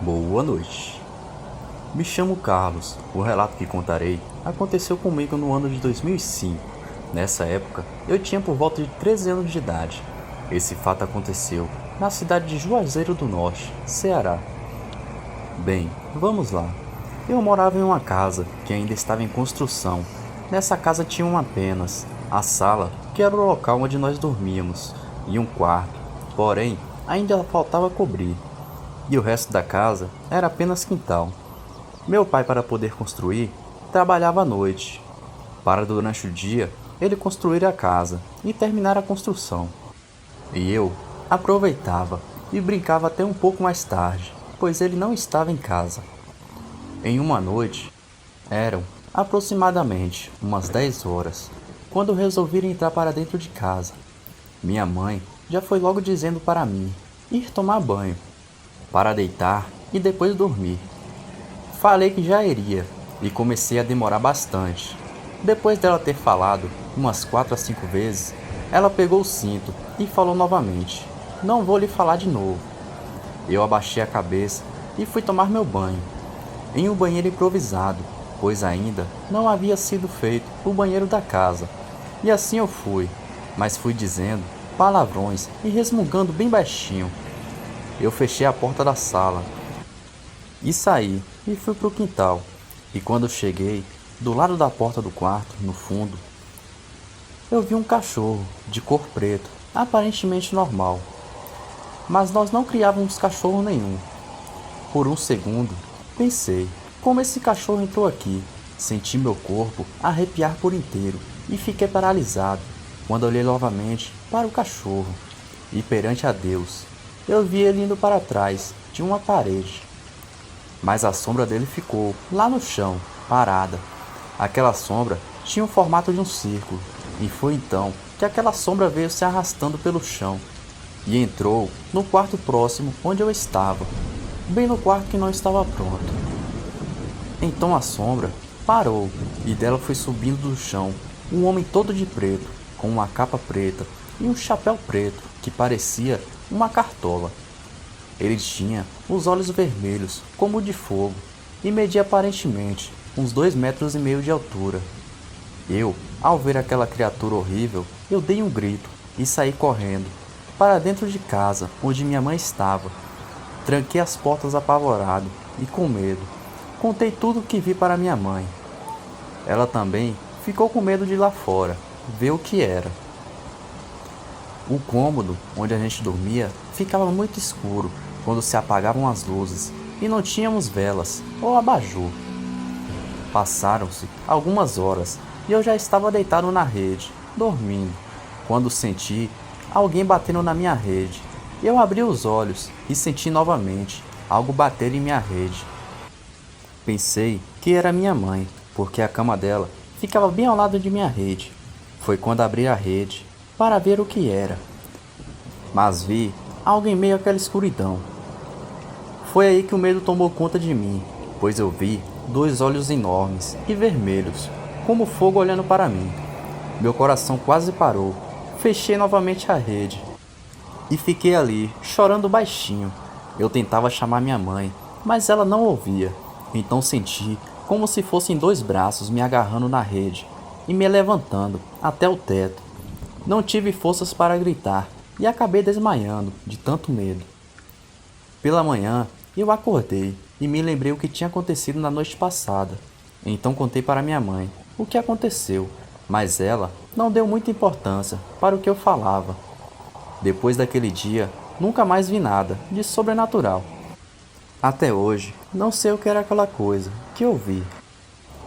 Boa noite. Me chamo Carlos. O relato que contarei aconteceu comigo no ano de 2005. Nessa época, eu tinha por volta de 13 anos de idade. Esse fato aconteceu na cidade de Juazeiro do Norte, Ceará. Bem, vamos lá. Eu morava em uma casa que ainda estava em construção. Nessa casa tinham apenas a sala, que era o local onde nós dormíamos, e um quarto. Porém, ainda faltava cobrir. E o resto da casa era apenas quintal. Meu pai, para poder construir, trabalhava à noite, para durante o dia ele construir a casa e terminar a construção. E eu aproveitava e brincava até um pouco mais tarde, pois ele não estava em casa. Em uma noite, eram aproximadamente umas 10 horas, quando resolvi entrar para dentro de casa. Minha mãe já foi logo dizendo para mim ir tomar banho, para deitar e depois dormir. Falei que já iria e comecei a demorar bastante. Depois dela ter falado umas 4 a 5 vezes, ela pegou o cinto e falou novamente: "Não vou lhe falar de novo." Eu abaixei a cabeça e fui tomar meu banho, em um banheiro improvisado, pois ainda não havia sido feito o banheiro da casa. E assim eu fui, mas fui dizendo palavrões e resmungando bem baixinho. Eu fechei a porta da sala e saí e fui para o quintal. E quando cheguei, do lado da porta do quarto, no fundo, eu vi um cachorro de cor preto, aparentemente normal. Mas nós não criávamos cachorro nenhum. Por um segundo, pensei, como esse cachorro entrou aqui? Senti meu corpo arrepiar por inteiro e fiquei paralisado quando olhei novamente para o cachorro. E perante a Deus, eu vi ele indo para trás de uma parede. Mas a sombra dele ficou lá no chão, parada. Aquela sombra tinha o formato de um círculo, e foi então que aquela sombra veio se arrastando pelo chão e entrou no quarto próximo onde eu estava, bem no quarto que não estava pronto. Então a sombra parou e dela foi subindo do chão um homem todo de preto, com uma capa preta e um chapéu preto que parecia uma cartola. Ele tinha os olhos vermelhos como de fogo e media aparentemente uns 2,5 metros de altura. Eu, ao ver aquela criatura horrível, eu dei um grito e saí correndo para dentro de casa onde minha mãe estava. Tranquei as portas apavorado e com medo. Contei tudo o que vi para minha mãe. Ela também ficou com medo de ir lá fora, ver o que era. O cômodo onde a gente dormia ficava muito escuro quando se apagavam as luzes e não tínhamos velas ou abajur. Passaram-se algumas horas e eu já estava deitado na rede, dormindo, quando senti alguém batendo na minha rede. Eu abri os olhos e senti novamente algo bater em minha rede. Pensei que era minha mãe, porque a cama dela ficava bem ao lado de minha rede. Foi quando abri a rede para ver o que era, mas vi algo em meio àquela escuridão. Foi aí que o medo tomou conta de mim, pois eu vi 2 olhos enormes e vermelhos, como fogo olhando para mim. Meu coração quase parou. Fechei novamente a rede e fiquei ali, chorando baixinho. Eu tentava chamar minha mãe, mas ela não ouvia. Então senti como se fossem 2 braços me agarrando na rede e me levantando até o teto. Não tive forças para gritar e acabei desmaiando de tanto medo. Pela manhã, eu acordei e me lembrei o que tinha acontecido na noite passada. Então contei para minha mãe o que aconteceu, mas ela não deu muita importância para o que eu falava. Depois daquele dia, nunca mais vi nada de sobrenatural. Até hoje, não sei o que era aquela coisa que eu vi.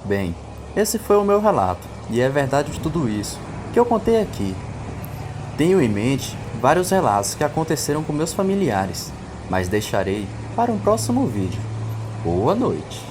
Bem, esse foi o meu relato, e é verdade de tudo isso que eu contei aqui. Tenho em mente vários relatos que aconteceram com meus familiares, mas deixarei para um próximo vídeo. Boa noite!